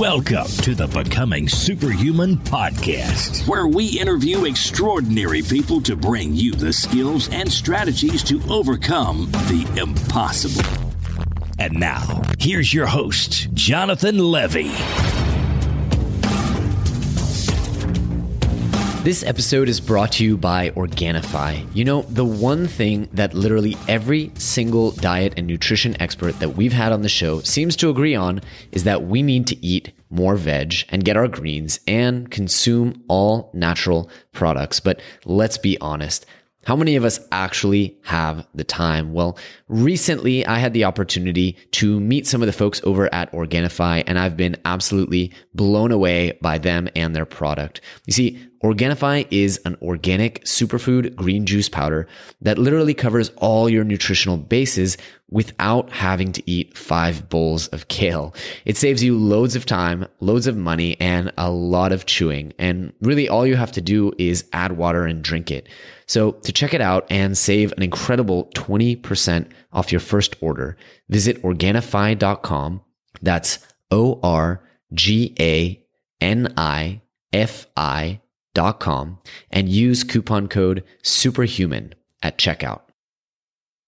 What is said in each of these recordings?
Welcome to the Becoming Superhuman podcast, where we interview extraordinary people to bring you the skills and strategies to overcome the impossible. And now, here's your host, Jonathan Levy. This episode is brought to you by Organifi. You know, the one thing that literally every single diet and nutrition expert that we've had on the show seems to agree on is that we need to eat more veg and get our greens and consume all natural products. But let's be honest. How many of us actually have the time? Well, recently I had the opportunity to meet some of the folks over at Organifi, and I've been absolutely blown away by them and their product. You see, Organifi is an organic superfood green juice powder that literally covers all your nutritional bases without having to eat 5 bowls of kale. It saves you loads of time, loads of money, and a lot of chewing. And really all you have to do is add water and drink it. So to check it out and save an incredible 20% off your first order, visit Organifi.com. That's Organifi.com and use coupon code SUPERHUMAN at checkout.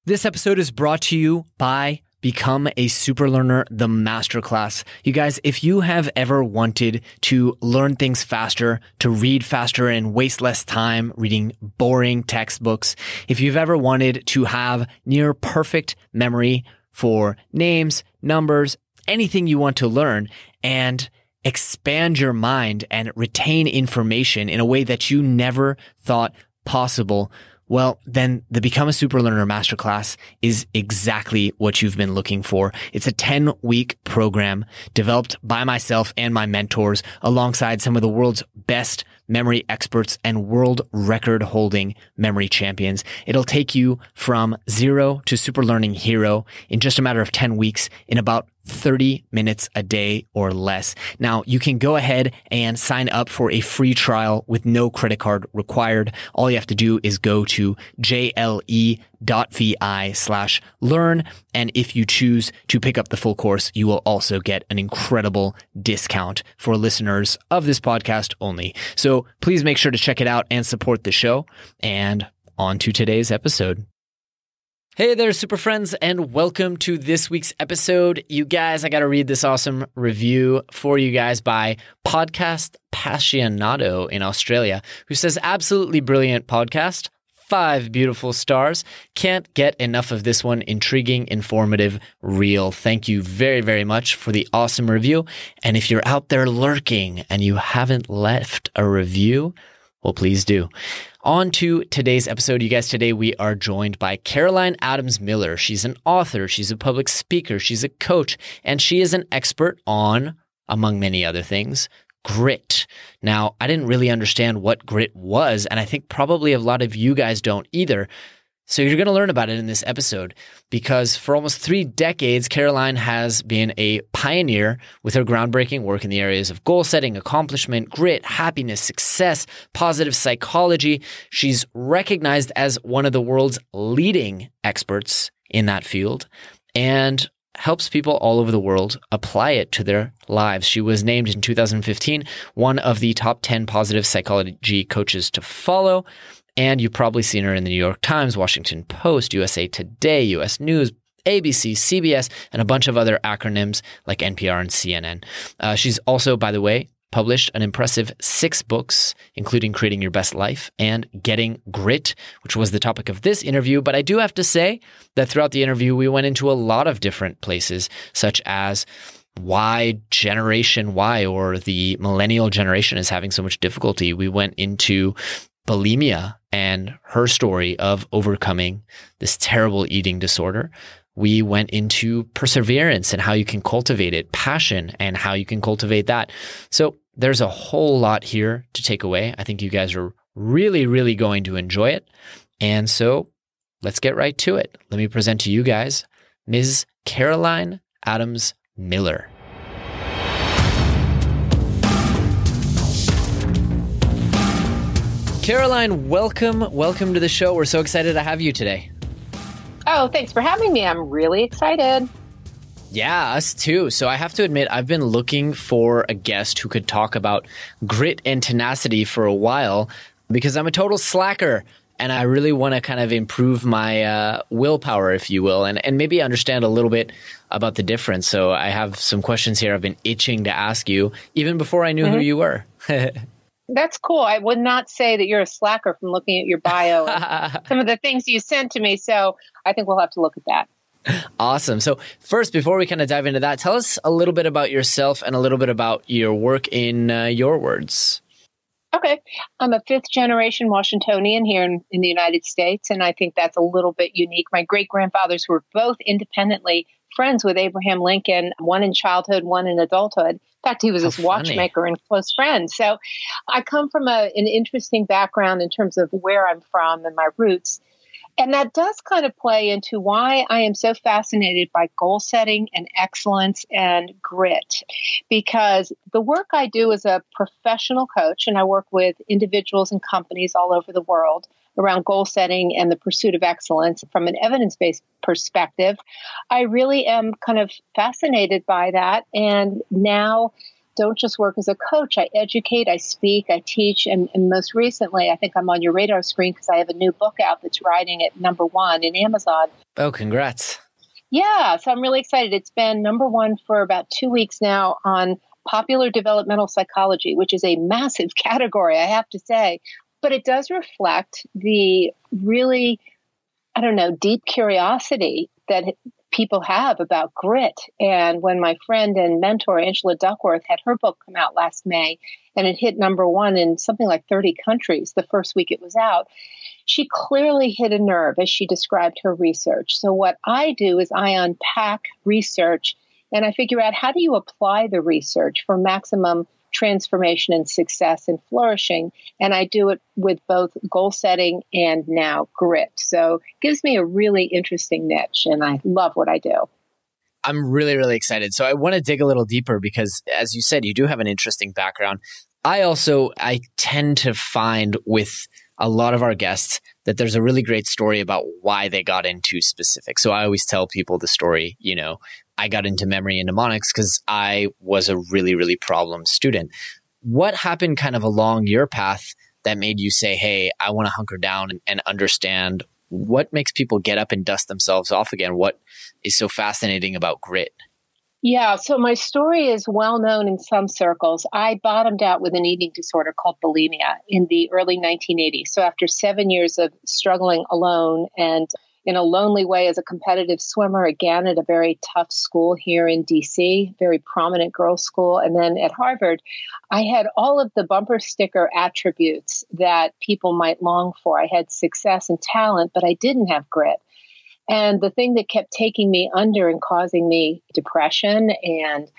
This episode is brought to you by Become a Super Learner, the Masterclass. You guys, if you have ever wanted to learn things faster, to read faster and waste less time reading boring textbooks, if you've ever wanted to have near perfect memory for names, numbers, anything you want to learn, and expand your mind and retain information in a way that you never thought possible, well, then the Become a Super Learner Masterclass is exactly what you've been looking for. It's a 10-week program developed by myself and my mentors alongside some of the world's best memory experts and world record holding memory champions. It'll take you from zero to super learning hero in just a matter of 10 weeks in about 30 minutes a day or less. Now, you can go ahead and sign up for a free trial with no credit card required. All you have to do is go to jle.vi/learn. And if you choose to pick up the full course, you will also get an incredible discount for listeners of this podcast only. So please make sure to check it out and support the show. And on to today's episode. Hey there, super friends, and welcome to this week's episode. You guys, I got to read this awesome review for you guys by Podcast Passionado in Australia, who says, absolutely brilliant podcast, 5 beautiful stars. Can't get enough of this one. Intriguing, informative, real. Thank you very, very much for the awesome review. And if you're out there lurking and you haven't left a review, well, please do. On to today's episode, you guys. Today we are joined by Caroline Adams Miller. She's an author, she's a public speaker, she's a coach, and she is an expert on, among many other things, grit. Now, I didn't really understand what grit was, and I think probably a lot of you guys don't either. So you're going to learn about it in this episode because for almost 3 decades, Caroline has been a pioneer with her groundbreaking work in the areas of goal setting, accomplishment, grit, happiness, success, positive psychology. She's recognized as one of the world's leading experts in that field and helps people all over the world apply it to their lives. She was named in 2015 one of the top 10 positive psychology coaches to follow. And you've probably seen her in the New York Times, Washington Post, USA Today, US News, ABC, CBS, and a bunch of other acronyms like NPR and CNN. She's also, by the way, published an impressive 6 books, including Creating Your Best Life and Getting Grit, which was the topic of this interview. But I do have to say that throughout the interview, we went into a lot of different places, such as why Generation Y or the millennial generation is having so much difficulty. We went into bulimia and her story of overcoming this terrible eating disorder. We went into perseverance and how you can cultivate it, passion and how you can cultivate that. So there's a whole lot here to take away. I think you guys are really, really going to enjoy it. And so let's get right to it. Let me present to you guys Ms. Caroline Adams Miller. Caroline, welcome to the show. We're so excited to have you today. Oh, thanks for having me. I'm really excited. Yeah, us too. So I have to admit, I've been looking for a guest who could talk about grit and tenacity for a while because I'm a total slacker and I really want to kind of improve my willpower, if you will, and maybe understand a little bit about the difference. So I have some questions here I've been itching to ask you even before I knew who you were. That's cool. I would not say that you're a slacker from looking at your bio and some of the things you sent to me. So I think we'll have to look at that. Awesome. So first, before we kind of dive into that, tell us a little bit about yourself and a little bit about your work in your words. Okay. I'm a fifth generation Washingtonian here in the United States, and I think that's a little bit unique. My great-grandfathers were both independently friends with Abraham Lincoln, one in childhood, one in adulthood. In fact, he was his watchmaker and close friend. So I come from an interesting background in terms of where I'm from and my roots. And that does kind of play into why I am so fascinated by goal setting and excellence and grit, because the work I do as a professional coach, and I work with individuals and companies all over the world around goal setting and the pursuit of excellence from an evidence-based perspective, I really am kind of fascinated by that. And now don't just work as a coach. I educate, I speak, I teach, and most recently, I think I'm on your radar screen because I have a new book out that's riding at #1 in Amazon. Oh, congrats. Yeah, so I'm really excited. It's been #1 for about 2 weeks now on popular developmental psychology, which is a massive category, I have to say. But it does reflect the really, deep curiosity that people have about grit. And when my friend and mentor, Angela Duckworth, had her book come out last May, and it hit #1 in something like 30 countries the first week it was out, she clearly hit a nerve as she described her research. So what I do is I unpack research and I figure out, how do you apply the research for maximum transformation and success and flourishing? And I do it with both goal setting and now grit. So it gives me a really interesting niche, and I love what I do. I'm really, really excited. So I want to dig a little deeper because, as you said, you do have an interesting background. I tend to find with a lot of our guests that there's a really great story about why they got into specifics. So I always tell people the story, I got into memory and mnemonics because I was a really, really problem student. What happened kind of along your path that made you say, hey, I want to hunker down and understand what makes people get up and dust themselves off again? What is so fascinating about grit? Yeah, so my story is well known in some circles. I bottomed out with an eating disorder called bulimia in the early 1980s. So after 7 years of struggling alone and in a lonely way as a competitive swimmer, again at a very tough school here in DC, very prominent girls' school, and then at Harvard, I had all of the bumper sticker attributes that people might long for. I had success and talent, but I didn't have grit. And the thing that kept taking me under and causing me depression and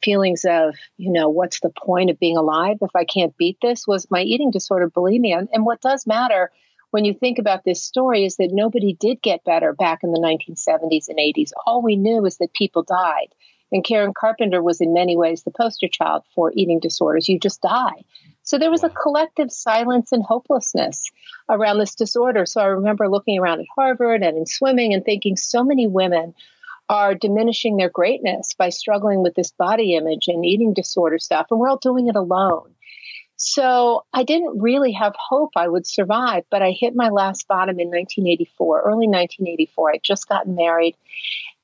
feelings of, what's the point of being alive if I can't beat this, was my eating disorder, bulimia. And what does matter when you think about this story is that nobody did get better back in the 1970s and 80s. All we knew is that people died. And Karen Carpenter was in many ways the poster child for eating disorders. You just die. So there was a collective silence and hopelessness around this disorder. So I remember looking around at Harvard and in swimming and thinking so many women are diminishing their greatness by struggling with this body image and eating disorder stuff. And we're all doing it alone. So I didn't really have hope I would survive, but I hit my last bottom in 1984, early 1984. I'd just gotten married.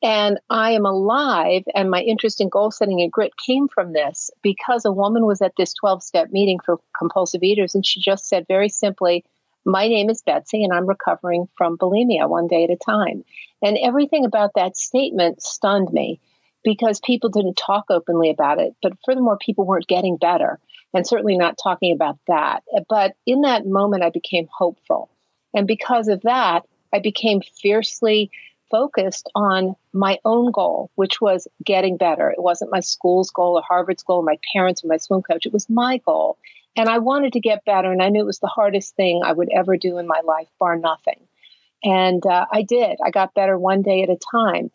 And I am alive, and my interest in goal setting and grit came from this because a woman was at this 12-step meeting for compulsive eaters, and she just said very simply, my name is Betsy, and I'm recovering from bulimia one day at a time. And everything about that statement stunned me because people didn't talk openly about it. But furthermore, people weren't getting better, and certainly not talking about that. But in that moment, I became hopeful. And because of that, I became fiercely focused on my own goal, which was getting better. It wasn't my school's goal or Harvard's goal, or my parents or my swim coach. It was my goal. And I wanted to get better. And I knew it was the hardest thing I would ever do in my life, bar nothing. And I did. I got better one day at a time.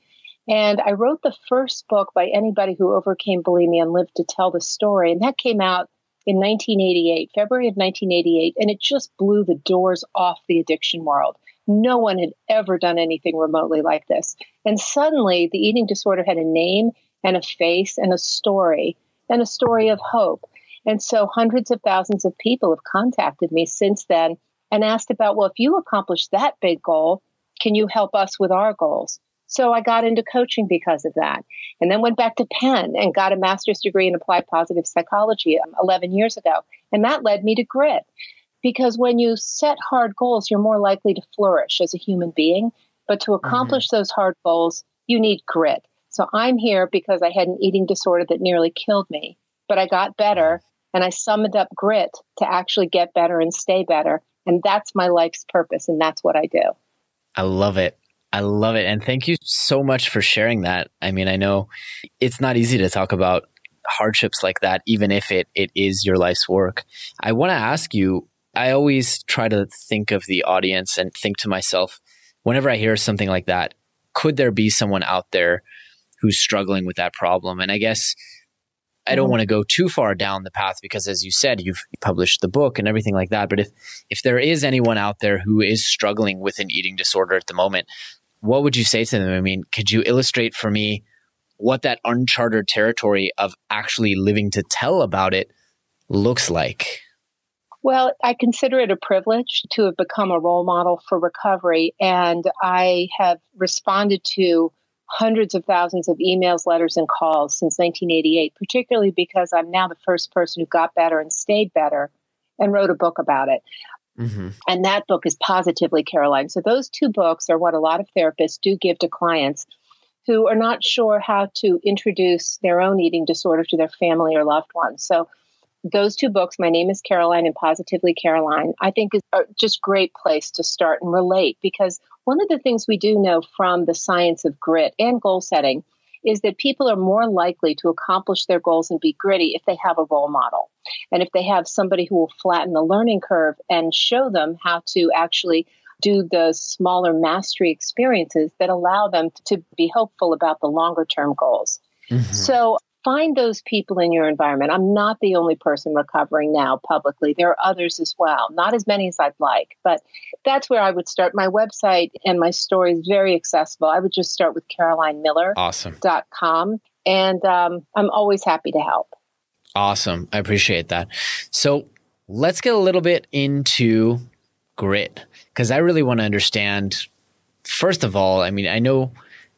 And I wrote the first book by anybody who overcame bulimia and lived to tell the story. And that came out in 1988, February of 1988. And it just blew the doors off the addiction world. No one had ever done anything remotely like this. And suddenly the eating disorder had a name and a face and a story of hope. And so hundreds of thousands of people have contacted me since then and asked about, well, if you accomplish that big goal, can you help us with our goals? So I got into coaching because of that, and then went back to Penn and got a master's degree in applied positive psychology 11 years ago. And that led me to grit, because when you set hard goals, you're more likely to flourish as a human being. But to accomplish those hard goals, you need grit. So I'm here because I had an eating disorder that nearly killed me, but I got better, and I summoned up grit to actually get better and stay better. And that's my life's purpose, and that's what I do. I love it. I love it. And thank you so much for sharing that. I mean, I know it's not easy to talk about hardships like that, even if it is your life's work. I want to ask you, I always try to think of the audience and think to myself, whenever I hear something like that, could there be someone out there who's struggling with that problem? And I guess I don't want to go too far down the path because, as you said, you've published the book and everything like that. But if there is anyone out there who is struggling with an eating disorder at the moment, what would you say to them? I mean, could you illustrate for me what that uncharted territory of actually living to tell about it looks like? Well, I consider it a privilege to have become a role model for recovery. And I have responded to hundreds of thousands of emails, letters, and calls since 1988, particularly because I'm now the first person who got better and stayed better and wrote a book about it. And that book is Positively Caroline. So those two books are what a lot of therapists do give to clients who are not sure how to introduce their own eating disorder to their family or loved ones. So those two books, My Name is Caroline and Positively Caroline, I think is a just great place to start and relate, because one of the things we do know from the science of grit and goal setting is that people are more likely to accomplish their goals and be gritty if they have a role model. And if they have somebody who will flatten the learning curve and show them how to actually do the smaller mastery experiences that allow them to be hopeful about the longer term goals. So find those people in your environment. I'm not the only person recovering now publicly. There are others as well, not as many as I'd like, but that's where I would start. My website and my story is very accessible. I would just start with CarolineMiller.com. And I'm always happy to help. Awesome. I appreciate that. So let's get a little bit into grit, because I really want to understand, first of all, I mean, I know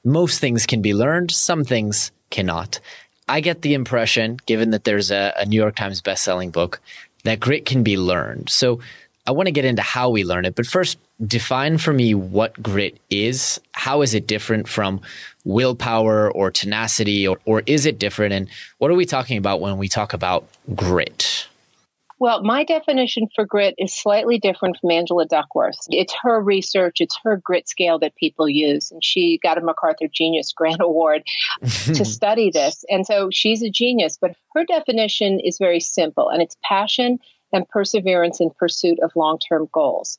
most things can be learned, some things cannot. I get the impression, given that there's a New York Times bestselling book, that grit can be learned. So I want to get into how we learn it. But first, define for me what grit is. How is it different from willpower or tenacity, or is it different? And what are we talking about when we talk about grit? Well, my definition for grit is slightly different from Angela Duckworth's. It's her research, it's her grit scale that people use. And she got a MacArthur Genius Grant Award to study this. And so she's a genius, but her definition is very simple, and it's passion and perseverance in pursuit of long-term goals.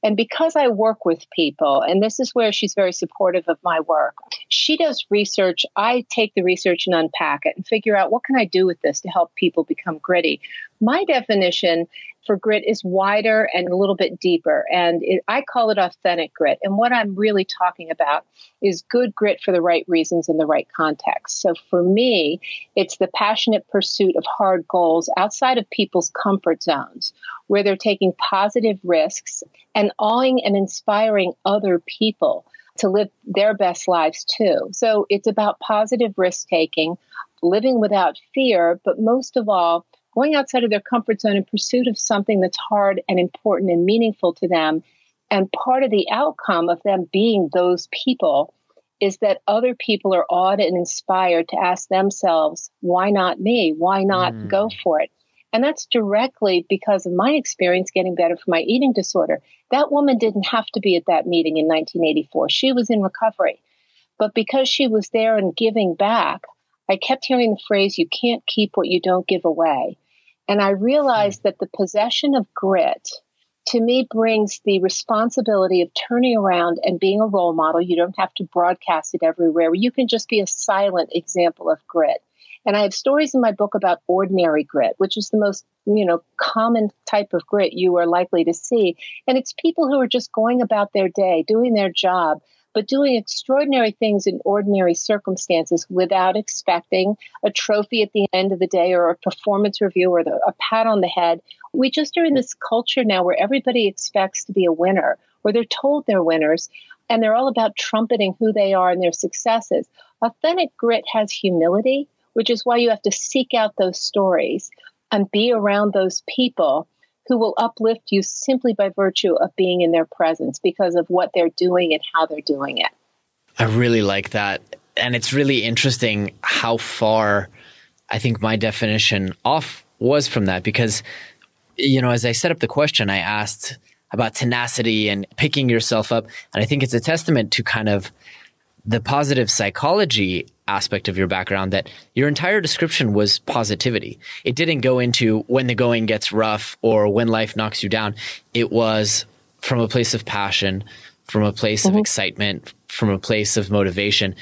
And because I work with people, and this is where she's very supportive of my work, she does research. I take the research and unpack it and figure out, what can I do with this to help people become gritty? My definition for grit is wider and a little bit deeper, and I call it authentic grit. And what I'm really talking about is good grit for the right reasons in the right context. So for me, it's the passionate pursuit of hard goals outside of people's comfort zones, where they're taking positive risks and awing and inspiring other people to live their best lives too. So it's about positive risk taking, living without fear, but most of all, going outside of their comfort zone in pursuit of something that's hard and important and meaningful to them. And part of the outcome of them being those people is that other people are awed and inspired to ask themselves, why not me? Why not go for it? And that's directly because of my experience getting better from my eating disorder. That woman didn't have to be at that meeting in 1984. She was in recovery. But because she was there and giving back, I kept hearing the phrase, you can't keep what you don't give away. And I realized that the possession of grit, to me, brings the responsibility of turning around and being a role model. You don't have to broadcast it everywhere. You can just be a silent example of grit. And I have stories in my book about ordinary grit, which is the most, common type of grit you are likely to see. And it's people who are just going about their day, doing their job, but doing extraordinary things in ordinary circumstances without expecting a trophy at the end of the day or a performance review or a pat on the head. We just are in this culture now where everybody expects to be a winner, or they're told they're winners, and they're all about trumpeting who they are and their successes. Authentic grit has humility, which is why you have to seek out those stories and be around those people who will uplift you simply by virtue of being in their presence because of what they're doing and how they're doing it. I really like that. And it's really interesting how far I think my definition off was from that because, as I set up the question, I asked about tenacity and picking yourself up. And I think it's a testament to kind of the positive psychology aspect of your background that your entire description was positivity. It didn't go into when the going gets rough or when life knocks you down. It was from a place of passion, from a place of excitement, from a place of motivation.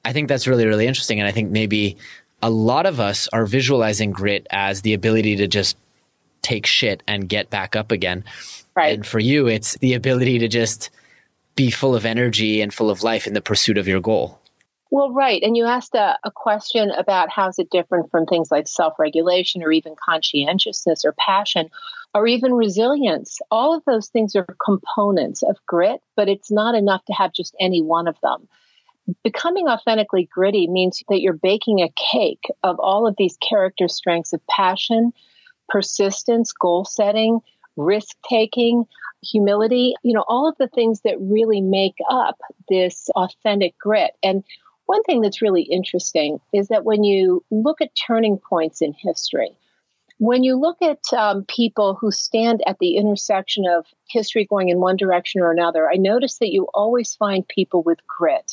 I think that's really, really interesting. And I think maybe a lot of us are visualizing grit as the ability to just take shit and get back up again. Right. And for you, it's the ability to just be full of energy and full of life in the pursuit of your goal. Well, right. And you asked a question about how is it different from things like self-regulation or even conscientiousness or passion or even resilience. All of those things are components of grit, but it's not enough to have just any one of them. Becoming authentically gritty means that you're baking a cake of all of these character strengths of passion, persistence, goal setting, risk-taking, humility, all of the things that really make up this authentic grit. And one thing that's really interesting is that when you look at turning points in history, when you look at people who stand at the intersection of history going in one direction or another, I notice that you always find people with grit.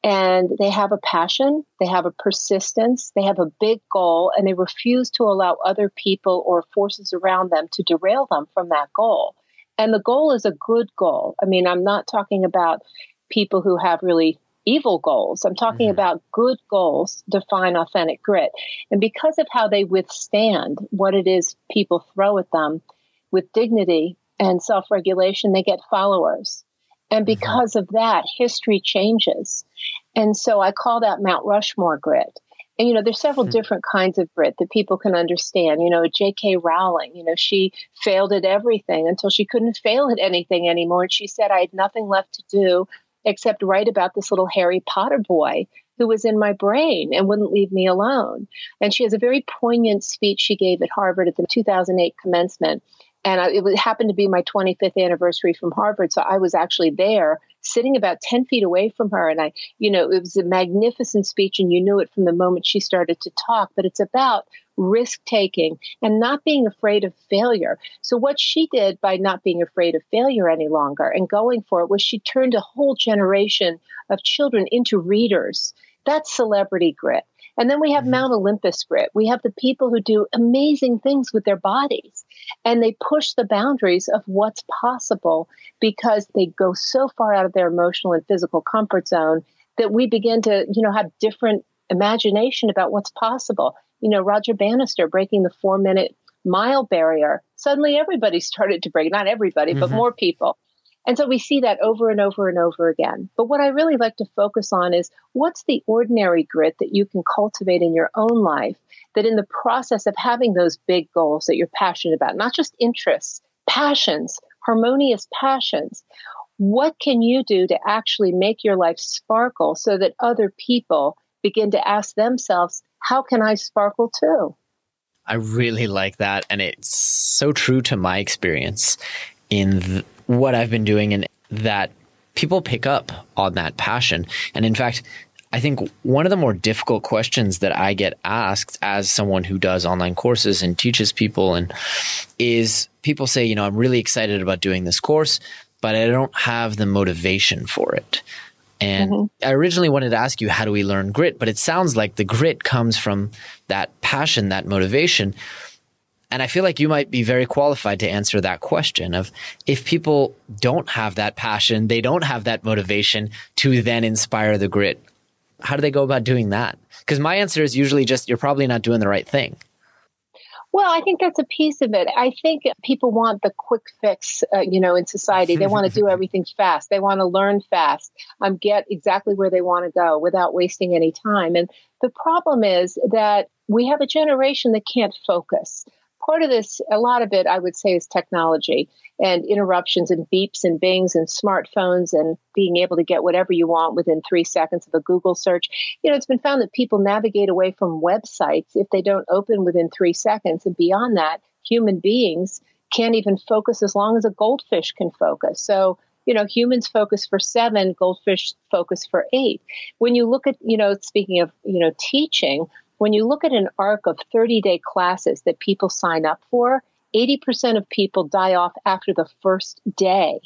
And they have a passion, they have a persistence, they have a big goal, and they refuse to allow other people or forces around them to derail them from that goal. And the goal is a good goal. I mean, I'm not talking about people who have really evil goals. I'm talking about good goals define authentic grit. And because of how they withstand what it is people throw at them with dignity and self-regulation, they get followers. And because of that, history changes. And so I call that Mount Rushmore grit. And, there's several different kinds of grit that people can understand. J.K. Rowling, she failed at everything until she couldn't fail at anything anymore. And she said, I had nothing left to do except write about this little Harry Potter boy who was in my brain and wouldn't leave me alone. And she has a very poignant speech she gave at Harvard at the 2008 commencement. And it happened to be my 25th anniversary from Harvard. So I was actually there sitting about 10 feet away from her. And it was a magnificent speech. And you knew it from the moment she started to talk. But it's about risk taking and not being afraid of failure. So what she did by not being afraid of failure any longer and going for it was she turned a whole generation of children into readers. That's celebrity grit. And then we have Mount Olympus grit. We have the people who do amazing things with their bodies and they push the boundaries of what's possible because they go so far out of their emotional and physical comfort zone that we begin to, have different imagination about what's possible. Roger Bannister breaking the 4-minute mile barrier. Suddenly everybody started to break, not everybody, but more people. And so we see that over and over and over again. But what I really like to focus on is what's the ordinary grit that you can cultivate in your own life that in the process of having those big goals that you're passionate about, not just interests, passions, harmonious passions, what can you do to actually make your life sparkle so that other people begin to ask themselves, how can I sparkle too? I really like that. And it's so true to my experience in what I've been doing, and that people pick up on that passion. And in fact, I think one of the more difficult questions that I get asked as someone who does online courses and teaches people is people say, I'm really excited about doing this course, but I don't have the motivation for it. And I originally wanted to ask you, how do we learn grit? But it sounds like the grit comes from that passion, that motivation. And I feel like you might be very qualified to answer that question of if people don't have that passion, they don't have that motivation to then inspire the grit. how do they go about doing that? Because my answer is usually just, you're probably not doing the right thing. Well, I think that's a piece of it. I think people want the quick fix, in society. They want to do everything fast. They want to learn fast, get exactly where they want to go without wasting any time. And the problem is that we have a generation that can't focus. Part of this, a lot of it, I would say, is technology and interruptions and beeps and bings and smartphones and being able to get whatever you want within 3 seconds of a Google search. It's been found that people navigate away from websites if they don't open within 3 seconds. And beyond that, human beings can't even focus as long as a goldfish can focus. So, humans focus for 7, goldfish focus for 8. When you look at, speaking of, teaching, when you look at an arc of 30-day classes that people sign up for, 80% of people die off after the first day.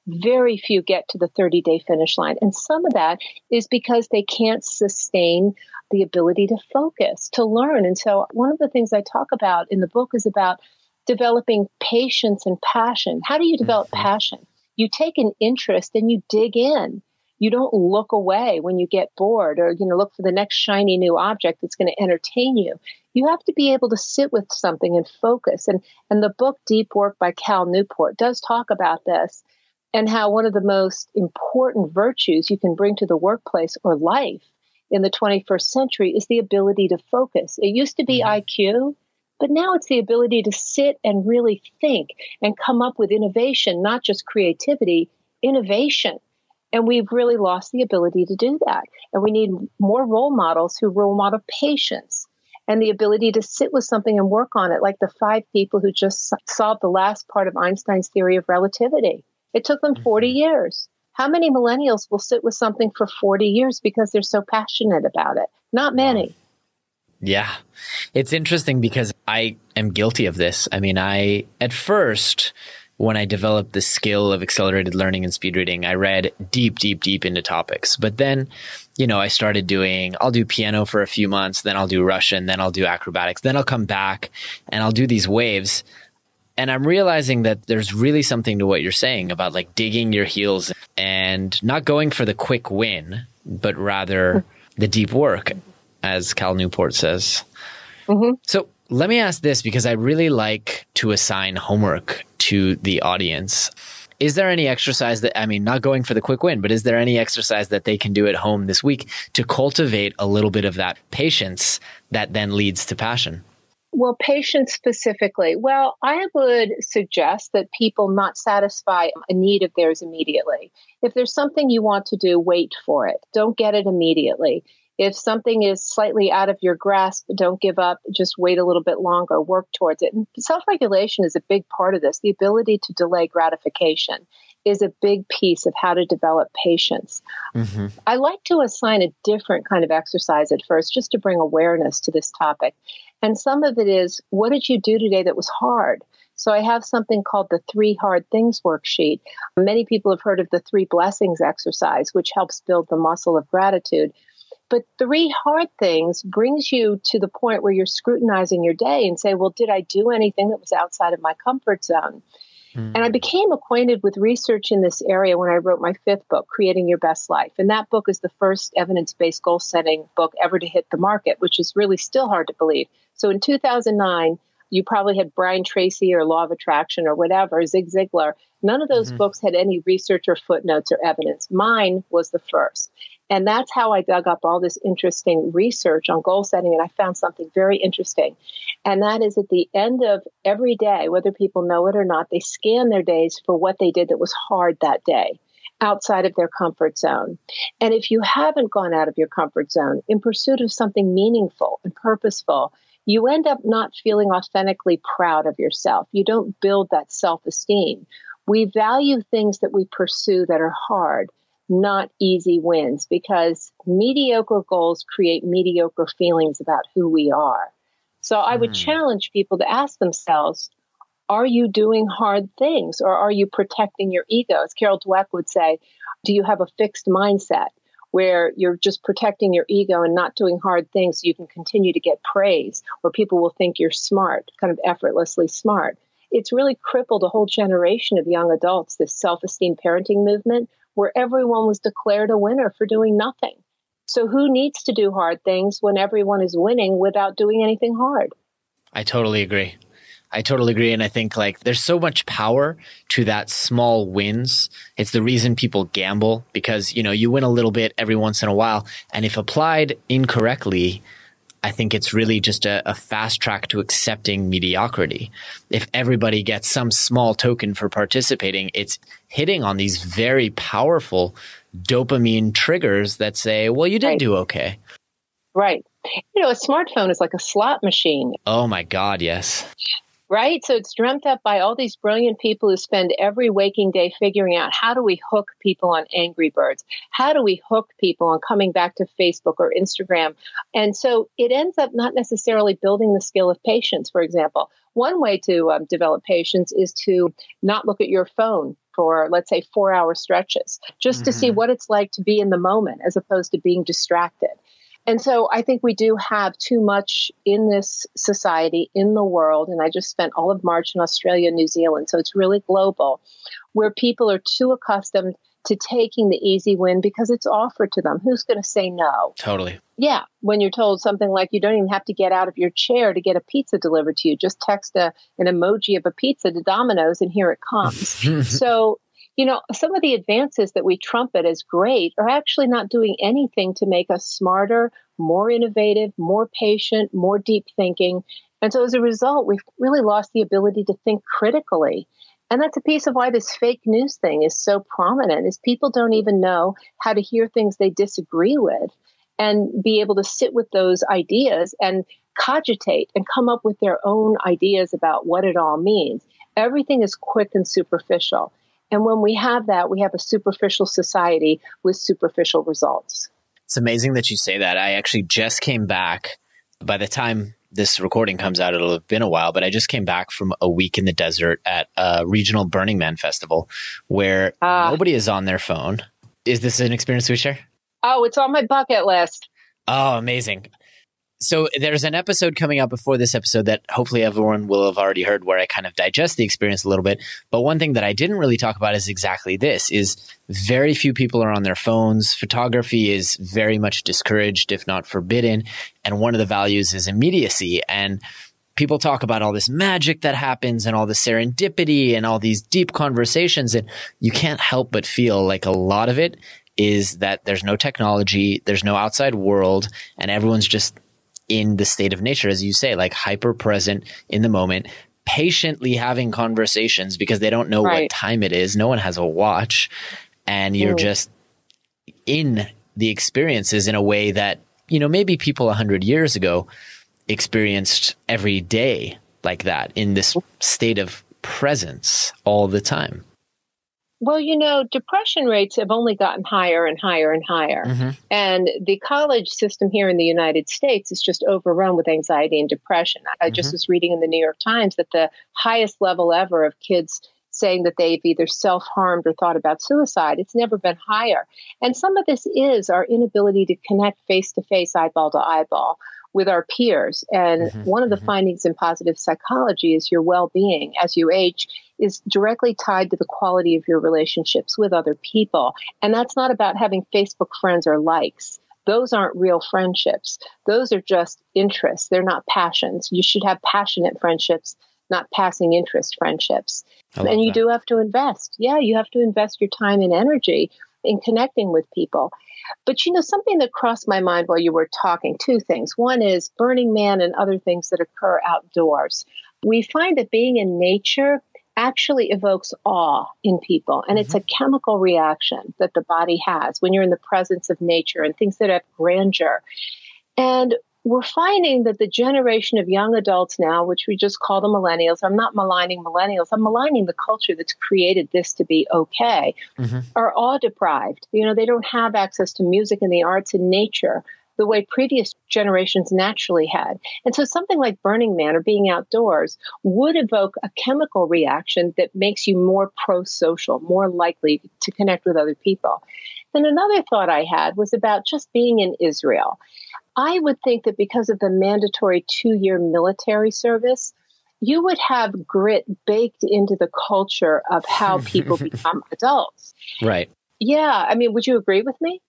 Very few get to the 30-day finish line. And some of that is because they can't sustain the ability to focus, to learn. And so one of the things I talk about in the book is about developing patience and passion. How do you develop passion? You take an interest and you dig in. You don't look away when you get bored or, look for the next shiny new object that's going to entertain you. You have to be able to sit with something and focus. And the book Deep Work by Cal Newport does talk about this and how one of the most important virtues you can bring to the workplace or life in the 21st century is the ability to focus. It used to be IQ, but now it's the ability to sit and really think and come up with innovation, not just creativity, innovation. And we've really lost the ability to do that. And we need more role models who role model patience and the ability to sit with something and work on it, like the 5 people who just solved the last part of Einstein's theory of relativity. It took them 40 years. How many millennials will sit with something for 40 years because they're so passionate about it? Not many. Yeah. It's interesting because I am guilty of this. I mean, at first, when I developed the skill of accelerated learning and speed reading, I read deep into topics. But then, I started I'll do piano for a few months, then I'll do Russian, then I'll do acrobatics, then I'll come back and I'll do these waves. And I'm realizing that there's really something to what you're saying about like digging your heels and not going for the quick win, but rather the deep work, as Cal Newport says. So let me ask this, because I really like to assign homework to the audience. Is there any exercise not going for the quick win, but is there any exercise that they can do at home this week to cultivate a little bit of that patience that then leads to passion? Well, patience specifically. Well, I would suggest that people not satisfy a need of theirs immediately. If there's something you want to do, wait for it. Don't get it immediately. If something is slightly out of your grasp, don't give up. Just wait a little bit longer. Work towards it. And self-regulation is a big part of this. The ability to delay gratification is a big piece of how to develop patience. I like to assign a different kind of exercise at first, just to bring awareness to this topic. And some of it is, what did you do today that was hard? So I have something called the 3 hard things worksheet. Many people have heard of the 3 blessings exercise, which helps build the muscle of gratitude. But 3 hard things brings you to the point where you're scrutinizing your day and say, well, did I do anything that was outside of my comfort zone? And I became acquainted with research in this area when I wrote my 5th book, Creating Your Best Life. And that book is the first evidence-based goal-setting book ever to hit the market, which is really still hard to believe. So in 2009, you probably had Brian Tracy or Law of Attraction or whatever, Zig Ziglar. None of those books had any research or footnotes or evidence. Mine was the first. And that's how I dug up all this interesting research on goal setting. And I found something very interesting. And that is at the end of every day, whether people know it or not, they scan their days for what they did that was hard that day, outside of their comfort zone. And if you haven't gone out of your comfort zone in pursuit of something meaningful and purposeful, you end up not feeling authentically proud of yourself. You don't build that self-esteem. We value things that we pursue that are hard, not easy wins, because mediocre goals create mediocre feelings about who we are. So I would challenge people to ask themselves, are you doing hard things, or are you protecting your ego? As Carol Dweck would say, do you have a fixed mindset where you're just protecting your ego and not doing hard things so you can continue to get praise, or people will think you're smart, kind of effortlessly smart? It's really crippled a whole generation of young adults, this self-esteem parenting movement, where everyone was declared a winner for doing nothing. So who needs to do hard things when everyone is winning without doing anything hard? I totally agree. And I think like there's so much power to that small wins. It's the reason people gamble because, you win a little bit every once in a while. And if applied incorrectly, I think it's really just a fast track to accepting mediocrity. If everybody gets some small token for participating, it's hitting on these very powerful dopamine triggers that say, well, you did do okay. Right. A smartphone is like a slot machine. Oh my God, yes. Right? So it's dreamt up by all these brilliant people who spend every waking day figuring out how do we hook people on Angry Birds? How do we hook people on coming back to Facebook or Instagram? And so it ends up not necessarily building the skill of patience, for example. One way to develop patience is to not look at your phone for, let's say, 4-hour stretches, just to see what it's like to be in the moment as opposed to being distracted. And so I think we do have too much in this society, in the world, and I just spent all of March in Australia and New Zealand, so it's really global, where people are too accustomed to taking the easy win because it's offered to them. Who's going to say no? Totally. Yeah. When you're told something like you don't even have to get out of your chair to get a pizza delivered to you, just text an emoji of a pizza to Domino's and here it comes. So, some of the advances that we trumpet as great are actually not doing anything to make us smarter, more innovative, more patient, more deep thinking. And so as a result, we've really lost the ability to think critically. And that's a piece of why this fake news thing is so prominent, is people don't even know how to hear things they disagree with and be able to sit with those ideas and cogitate and come up with their own ideas about what it all means. Everything is quick and superficial. And when we have that, we have a superficial society with superficial results. It's amazing that you say that. I actually just came back. By the time this recording comes out, it'll have been a while, but I just came back from a week in the desert at a regional Burning Man festival where nobody is on their phone. Is this an experience we share? Oh, it's on my bucket list. Oh, amazing. So there's an episode coming out before this episode that hopefully everyone will have already heard where I kind of digest the experience a little bit. But one thing that I didn't really talk about is exactly this, is very few people are on their phones. Photography is very much discouraged, if not forbidden. And one of the values is immediacy. And people talk about all this magic that happens and all the serendipity and all these deep conversations. And you can't help but feel like a lot of it is that there's no technology, there's no outside world, and everyone's just in the state of nature, as you say, like hyper present in the moment, patiently having conversations because they don't know what time it is. No one has a watch, and you're just in the experiences in a way that, maybe people 100 years ago experienced every day like that, in this state of presence all the time. Well, depression rates have only gotten higher and higher and higher. Mm-hmm. And the college system here in the United States is just overrun with anxiety and depression. I just was reading in the New York Times that the highest level ever of kids saying that they've either self-harmed or thought about suicide, it's never been higher. And some of this is our inability to connect face-to-face, eyeball to eyeball with our peers. And one of the findings in positive psychology is your well-being as you age is directly tied to the quality of your relationships with other people. And that's not about having Facebook friends or likes. Those aren't real friendships. Those are just interests. They're not passions. You should have passionate friendships, not passing interest friendships. And you do have to invest. Yeah, you have to invest your time and energy in connecting with people. But something that crossed my mind while you were talking, two things. One is Burning Man and other things that occur outdoors. We find that being in nature actually evokes awe in people. And it's a chemical reaction that the body has when you're in the presence of nature and things that have grandeur. And we're finding that the generation of young adults now, which we just call the millennials, I'm not maligning millennials, I'm maligning the culture that's created this to be okay, are awe deprived. They don't have access to music and the arts and nature the way previous generations naturally had. And so something like Burning Man or being outdoors would evoke a chemical reaction that makes you more pro-social, more likely to connect with other people. Then another thought I had was about just being in Israel. I would think that because of the mandatory 2-year military service, you would have grit baked into the culture of how people become adults. Right. Yeah. I mean, would you agree with me?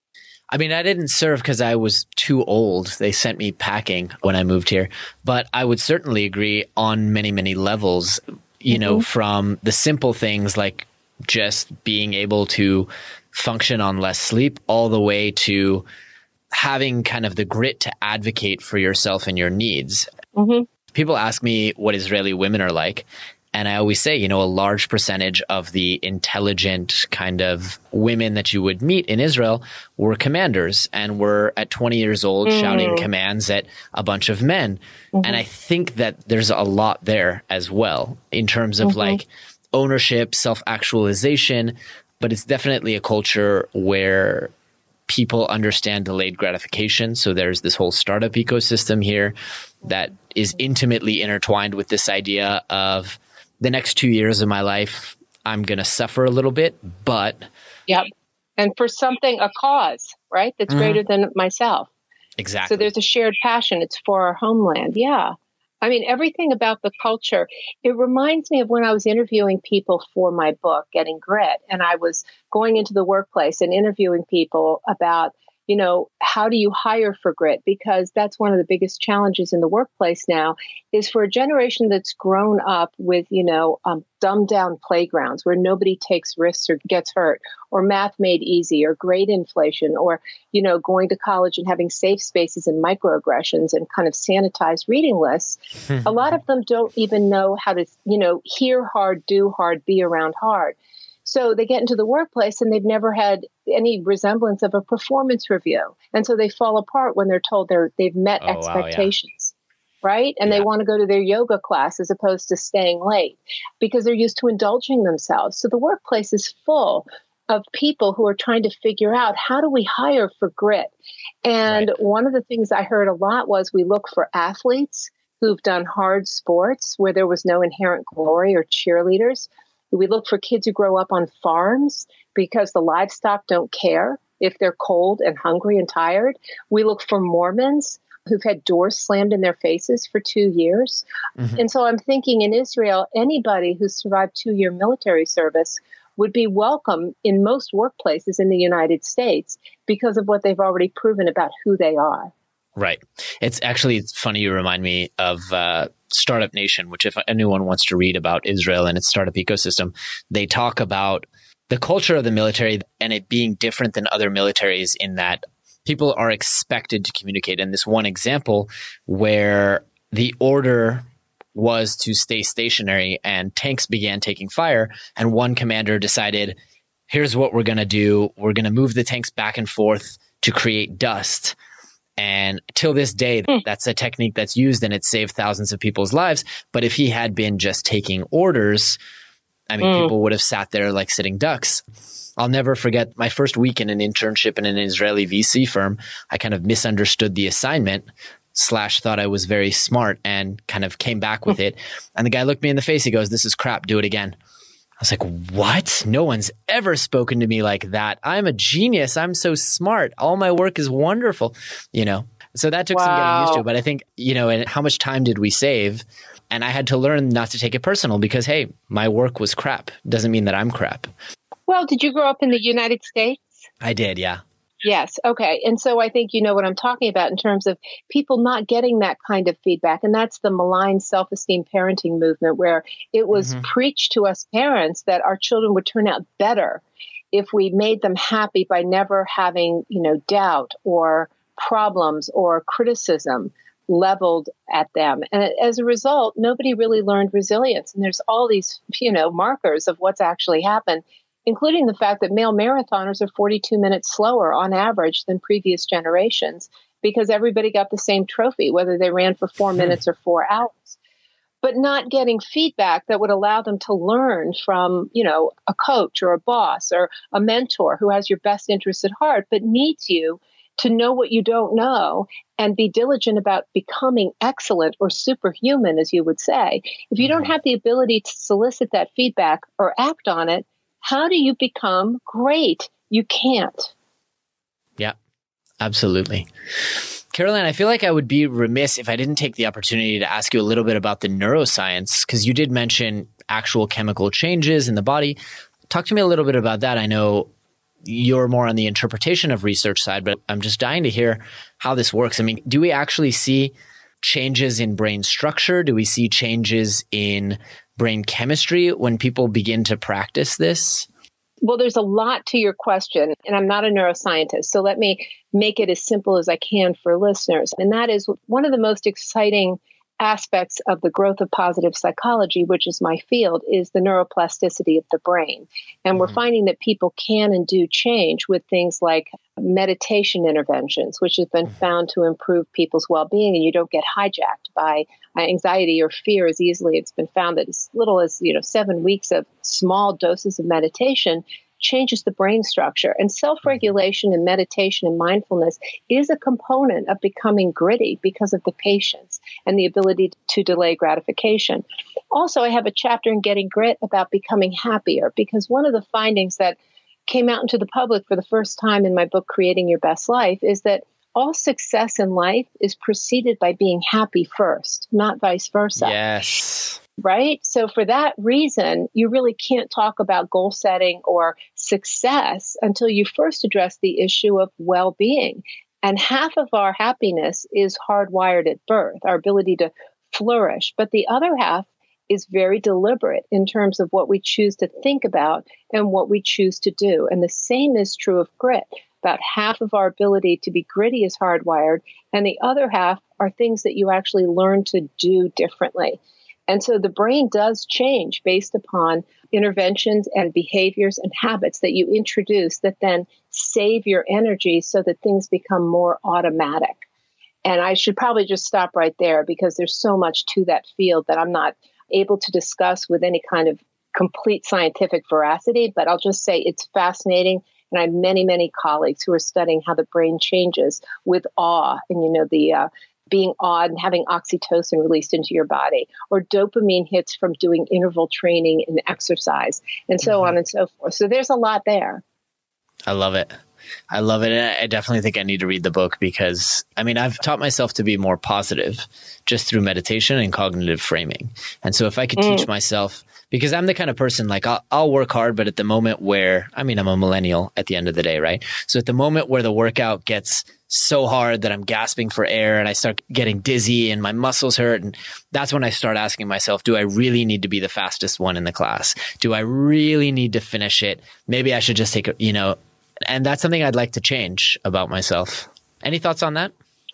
I mean, I didn't serve because I was too old. They sent me packing when I moved here. But I would certainly agree on many, many levels, you know, from the simple things like just being able to function on less sleep all the way to having kind of the grit to advocate for yourself and your needs. People ask me what Israeli women are like. And I always say, you know, a large percentage of the intelligent kind of women that you would meet in Israel were commanders and were at 20 years old shouting commands at a bunch of men. And I think that there's a lot there as well in terms of like ownership, self-actualization. But it's definitely a culture where people understand delayed gratification. So there's this whole startup ecosystem here that is intimately intertwined with this idea of the next 2 years of my life, I'm going to suffer a little bit, but... Yep. And for something, a cause, right? That's greater than myself. Exactly. So there's a shared passion. It's for our homeland. Yeah. I mean, everything about the culture, it reminds me of when I was interviewing people for my book, Getting Grit, and I was going into the workplace and interviewing people about, you know, how do you hire for grit? Because that's one of the biggest challenges in the workplace now is for a generation that's grown up with, you know, dumbed down playgrounds where nobody takes risks or gets hurt, or math made easy, or grade inflation, or, you know, going to college and having safe spaces and microaggressions and kind of sanitized reading lists. A lot of them don't even know how to, you know, hear hard, do hard, be around hard. So they get into the workplace and they've never had any resemblance of a performance review. And so they fall apart when they're told they've met expectations, right? And they want to go to their yoga class as opposed to staying late because they're used to indulging themselves. So the workplace is full of people who are trying to figure out, how do we hire for grit? And one of the things I heard a lot was we look for athletes who've done hard sports where there was no inherent glory, or cheerleaders. We look for kids who grow up on farms because the livestock don't care if they're cold and hungry and tired. We look for Mormons who've had doors slammed in their faces for 2 years. And so I'm thinking in Israel, anybody who's survived 2-year military service would be welcome in most workplaces in the United States because of what they've already proven about who they are. Right. It's funny you remind me of Startup Nation, which if anyone wants to read about Israel and its startup ecosystem, they talk about the culture of the military and it being different than other militaries in that people are expected to communicate. And this one example where the order was to stay stationary and tanks began taking fire, and one commander decided, here's what we're going to do. We're going to move the tanks back and forth to create dust. And till this day, that's a technique that's used and it saved thousands of people's lives. But if he had been just taking orders, I mean, people would have sat there like sitting ducks. I'll never forget my first week in an internship in an Israeli VC firm. I kind of misunderstood the assignment / thought I was very smart and kind of came back with it. And the guy looked me in the face. He goes, "This is crap. Do it again." I was like, what? No one's ever spoken to me like that. I'm a genius. I'm so smart. All my work is wonderful, you know? So that took some getting used to, but I think, you know, and how much time did we save? And I had to learn not to take it personal because, hey, my work was crap. Doesn't mean that I'm crap. Well, did you grow up in the United States? I did, yeah. Yes. Okay. And so I think you know what I'm talking about in terms of people not getting that kind of feedback. And that's the malign self-esteem parenting movement, where it was preached to us parents that our children would turn out better if we made them happy by never having, you know, doubt or problems or criticism leveled at them. And as a result, nobody really learned resilience. And there's all these, you know, markers of what's actually happened, including the fact that male marathoners are 42 minutes slower on average than previous generations because everybody got the same trophy, whether they ran for 4 minutes or 4 hours. But not getting feedback that would allow them to learn from, you know, a coach or a boss or a mentor who has your best interests at heart, but needs you to know what you don't know and be diligent about becoming excellent or superhuman, as you would say. If you don't have the ability to solicit that feedback or act on it, how do you become great? You can't. Yeah, absolutely. Caroline, I feel like I would be remiss if I didn't take the opportunity to ask you a little bit about the neuroscience, because you did mention actual chemical changes in the body. Talk to me a little bit about that. I know you're more on the interpretation of research side, but I'm just dying to hear how this works. I mean, do we actually see changes in brain structure? Do we see changes in brain chemistry when people begin to practice this? Well, there's a lot to your question, and I'm not a neuroscientist, so let me make it as simple as I can for listeners. And that is one of the most exciting aspects of the growth of positive psychology, which is my field, is the neuroplasticity of the brain. And we're finding that people can and do change with things like meditation interventions, which has been found to improve people's well-being, and you don't get hijacked by anxiety or fear as easily. It's been found that as little as 7 weeks of small doses of meditation changes the brain structure. And self-regulation and meditation and mindfulness is a component of becoming gritty because of the patience and the ability to delay gratification. Also, I have a chapter in Getting Grit about becoming happier, because one of the findings that came out into the public for the first time in my book, Creating Your Best Life, is that all success in life is preceded by being happy first, not vice versa. Yes. Right? So for that reason, you really can't talk about goal setting or success until you first address the issue of well-being. And half of our happiness is hardwired at birth, our ability to flourish. But the other half is very deliberate in terms of what we choose to think about and what we choose to do. And the same is true of grit. About half of our ability to be gritty is hardwired, and the other half are things that you actually learn to do differently. And so the brain does change based upon interventions and behaviors and habits that you introduce that then save your energy so that things become more automatic. And I should probably just stop right there, because there's so much to that field that I'm not able to discuss with any kind of complete scientific veracity. But I'll just say it's fascinating. And I have many, many colleagues who are studying how the brain changes with awe. And, being awed and having oxytocin released into your body, or dopamine hits from doing interval training and exercise, and so on and so forth. So there's a lot there. I love it. I love it. And I definitely think I need to read the book, because I've taught myself to be more positive just through meditation and cognitive framing. And so if I could teach myself, because I'm the kind of person, like I'll work hard, but at the moment where, I'm a millennial at the end of the day, right? So at the moment where the workout gets so hard that I'm gasping for air and I start getting dizzy and my muscles hurt, and that's when I start asking myself, do I really need to be the fastest one in the class? Do I really need to finish it? Maybe I should just take and that's something I'd like to change about myself. Any thoughts on that?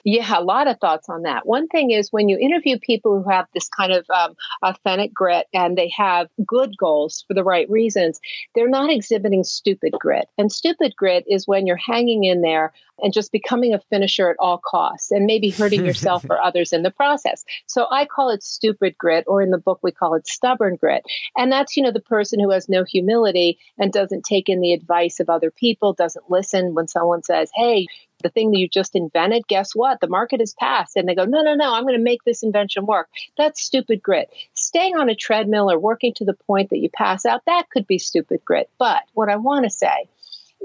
Yeah, a lot of thoughts on that. One thing is, when you interview people who have this kind of authentic grit and they have good goals for the right reasons, they're not exhibiting stupid grit. And stupid grit is when you're hanging in there and just becoming a finisher at all costs and maybe hurting yourself or others in the process. So I call it stupid grit, or in the book we call it stubborn grit. And that's, the person who has no humility and doesn't take in the advice of other people, doesn't listen when someone says, hey, the thing that you just invented, guess what? The market has passed. And they go, no, I'm going to make this invention work. That's stupid grit. Staying on a treadmill or working to the point that you pass out, that could be stupid grit. But what I want to say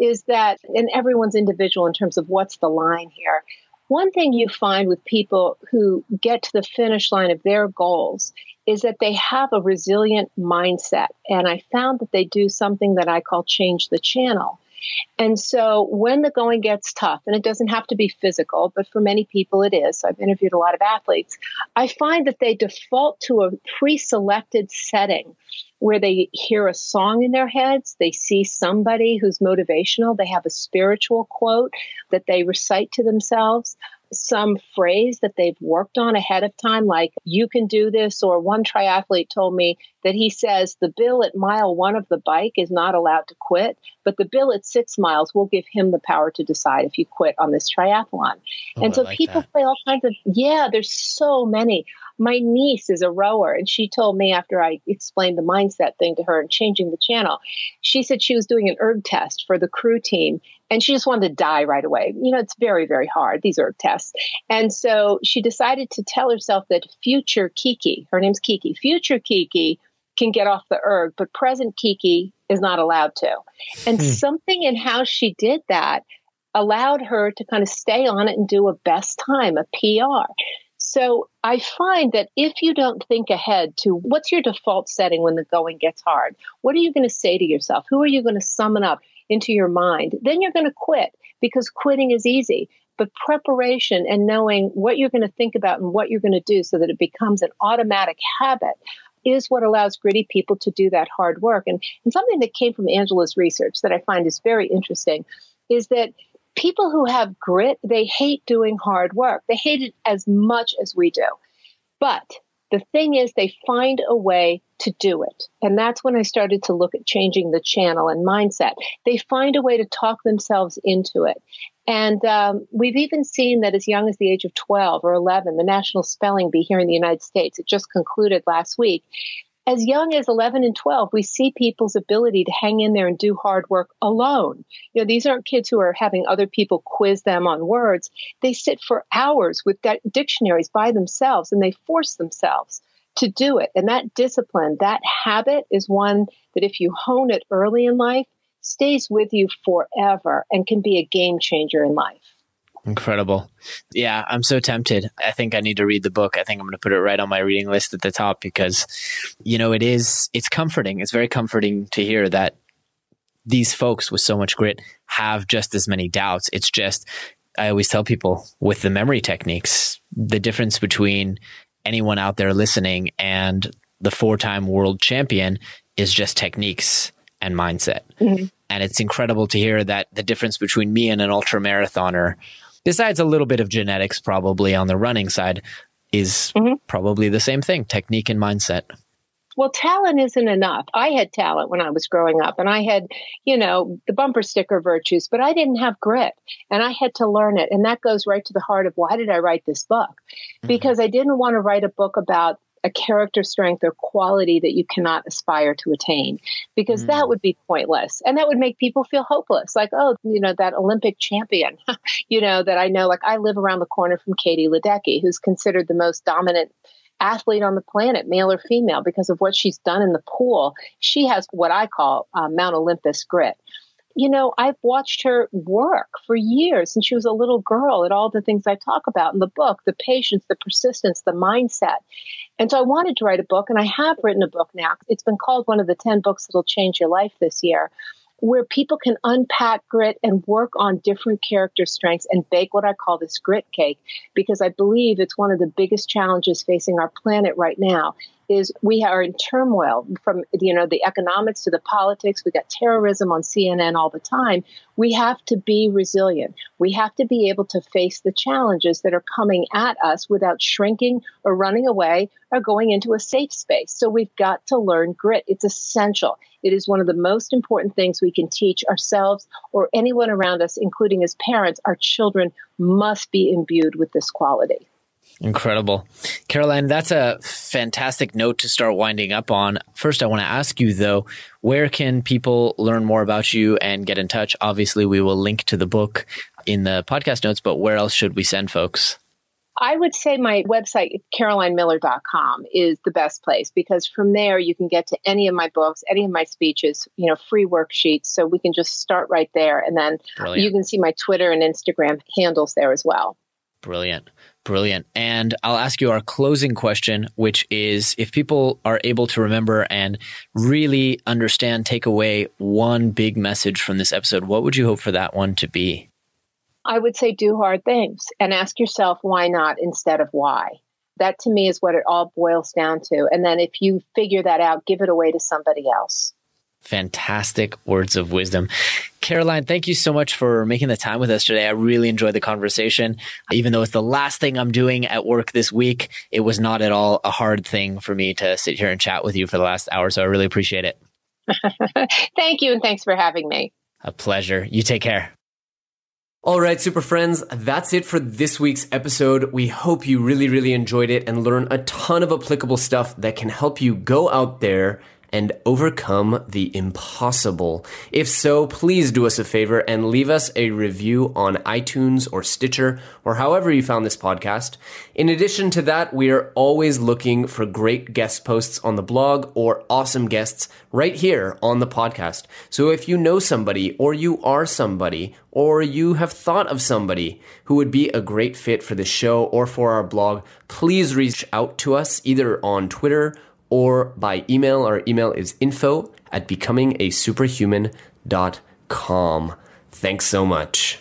is that, and everyone's individual in terms of what's the line here, one thing you find with people who get to the finish line of their goals is that they have a resilient mindset. And I found that they do something that I call change the channel. And so when the going gets tough, and it doesn't have to be physical, but for many people it is, so I've interviewed a lot of athletes, I find that they default to a pre-selected setting where they hear a song in their heads, they see somebody who's motivational, they have a spiritual quote that they recite to themselves, some phrase that they've worked on ahead of time, like, you can do this. Or one triathlete told me that he says the bill at mile 1 of the bike is not allowed to quit, but the bill at 6 miles will give him the power to decide if you quit on this triathlon. And so people play all kinds of, there's so many. My niece is a rower, and she told me, after I explained the mindset thing to her and changing the channel, she said she was doing an erg test for the crew team, and she just wanted to die right away. It's very, very hard, these erg tests. And so she decided to tell herself that future Kiki, her name's Kiki, future Kiki can get off the erg, but present Kiki is not allowed to. And something in how she did that allowed her to kind of stay on it and do a best time, a PR. So I find that if you don't think ahead to what's your default setting when the going gets hard, what are you going to say to yourself? Who are you going to summon up? into your mind, then you're going to quit, because quitting is easy. But preparation and knowing what you're going to think about and what you're going to do so that it becomes an automatic habit is what allows gritty people to do that hard work. And something that came from Angela's research that I find is very interesting is that people who have grit, they hate doing hard work. They hate it as much as we do. But the thing is, they find a way to do it. And that's when I started to look at changing the channel and mindset. They find a way to talk themselves into it. And we've even seen that as young as the age of 12 or 11, the National Spelling Bee here in the United States, it just concluded last week. As young as 11 and 12, we see people's ability to hang in there and do hard work alone. You know, these aren't kids who are having other people quiz them on words. They sit for hours with dictionaries by themselves, and they force themselves to do it. And that discipline, that habit, is one that if you hone it early in life, stays with you forever and can be a game changer in life. Incredible. Yeah, I'm so tempted. I think I need to read the book. I think I'm going to put it right on my reading list at the top because, you know, it's comforting. It's very comforting to hear that these folks with so much grit have just as many doubts. It's just, I always tell people with the memory techniques, the difference between anyone out there listening and the 4-time world champion is just techniques and mindset. Mm-hmm. And it's incredible to hear that the difference between me and an ultra marathoner, besides a little bit of genetics probably on the running side, is probably the same thing, technique and mindset. Well, talent isn't enough. I had talent when I was growing up, and I had, you know, the bumper sticker virtues, but I didn't have grit, and I had to learn it. And that goes right to the heart of why did I write this book? Because I didn't want to write a book about a character strength or quality that you cannot aspire to attain, because that would be pointless. And that would make people feel hopeless. Like, oh, you know, that Olympic champion, you know, that I know, like I live around the corner from Katie Ledecky, who's considered the most dominant athlete on the planet, male or female, because of what she's done in the pool. She has what I call Mount Olympus grit. You know, I've watched her work for years since she was a little girl at all the things I talk about in the book, the patience, the persistence, the mindset. And so I wanted to write a book, and I have written a book now. It's been called one of the 10 books that'll change your life this year, where people can unpack grit and work on different character strengths and bake what I call this grit cake, because I believe it's one of the biggest challenges facing our planet right now. Is we are in turmoil from, you know, the economics to the politics. We got terrorism on CNN all the time. We have to be resilient. We have to be able to face the challenges that are coming at us without shrinking or running away or going into a safe space. So we've got to learn grit. It's essential. It is one of the most important things we can teach ourselves or anyone around us, including as parents. Our children must be imbued with this quality. Incredible. Caroline, that's a fantastic note to start winding up on. First, I want to ask you, though, where can people learn more about you and get in touch? Obviously, we will link to the book in the podcast notes, but where else should we send folks? I would say my website, carolinemiller.com, is the best place, because from there you can get to any of my books, any of my speeches, you know, free worksheets. So we can just start right there. And then You can see my Twitter and Instagram handles there as well. Brilliant. Brilliant. And I'll ask you our closing question, which is, if people are able to remember and really understand, take away one big message from this episode, what would you hope for that one to be? I would say do hard things and ask yourself why not instead of why. That to me is what it all boils down to. And then if you figure that out, give it away to somebody else. Fantastic words of wisdom. Caroline, thank you so much for making the time with us today. I really enjoyed the conversation. Even though it's the last thing I'm doing at work this week, it was not at all a hard thing for me to sit here and chat with you for the last hour. So I really appreciate it. Thank you. And thanks for having me. A pleasure. You take care. All right, super friends, that's it for this week's episode. We hope you really, really enjoyed it and learned a ton of applicable stuff that can help you go out there and overcome the impossible. If so, please do us a favor and leave us a review on iTunes or Stitcher or however you found this podcast. In addition to that, we are always looking for great guest posts on the blog or awesome guests right here on the podcast. So if you know somebody, or you are somebody, or you have thought of somebody who would be a great fit for the show or for our blog, please reach out to us either on Twitter or by email. Our email is info@becomingasuperhuman.com. calm. Thanks so much.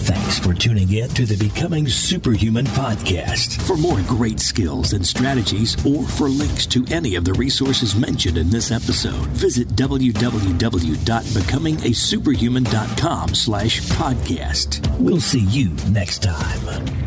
Thanks for tuning in to the Becoming Superhuman podcast. For more great skills and strategies, or for links to any of the resources mentioned in this episode, visit www.becomingasuperhuman.com/podcast. We'll see you next time.